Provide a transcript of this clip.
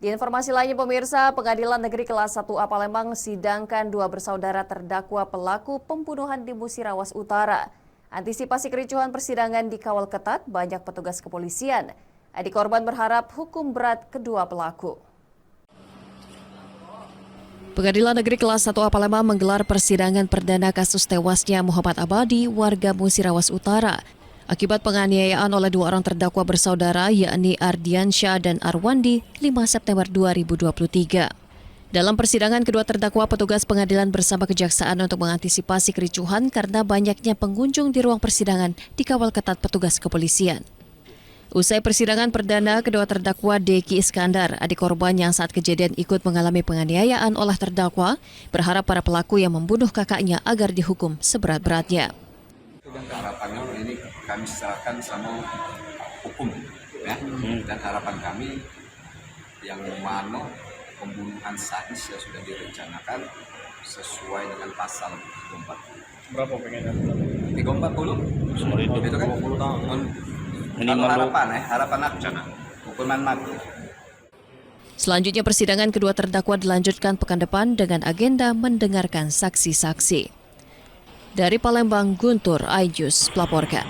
Di informasi lainnya pemirsa, Pengadilan Negeri Kelas 1A Palembang sidangkan dua bersaudara terdakwa pelaku pembunuhan di Musirawas Utara. Antisipasi kericuhan persidangan dikawal ketat banyak petugas kepolisian. Adik korban berharap hukum berat kedua pelaku. Pengadilan Negeri Kelas 1A Palembang menggelar persidangan perdana kasus tewasnya Muhammad Abadi, warga Musirawas Utara, akibat penganiayaan oleh dua orang terdakwa bersaudara yakni Ardiansyah dan Arwandi 5 September 2023. Dalam persidangan kedua terdakwa, petugas pengadilan bersama kejaksaan untuk mengantisipasi kericuhan karena banyaknya pengunjung di ruang persidangan dikawal ketat petugas kepolisian. Usai persidangan perdana, kedua terdakwa Deki Iskandar, adik korban yang saat kejadian ikut mengalami penganiayaan oleh terdakwa, berharap para pelaku yang membunuh kakaknya agar dihukum seberat-beratnya. Harapannya ini kami serahkan sama hukum, ya. Dan harapan kami yang mana pembunuhan sadis yang sudah direncanakan sesuai dengan pasal 34. Berapa pengennya? 340. Sorry, itu kan 20 tahun. Kalau harapan aku hukuman mati. Selanjutnya persidangan kedua terdakwa dilanjutkan pekan depan dengan agenda mendengarkan saksi-saksi. Dari Palembang, Guntur Aijus melaporkan.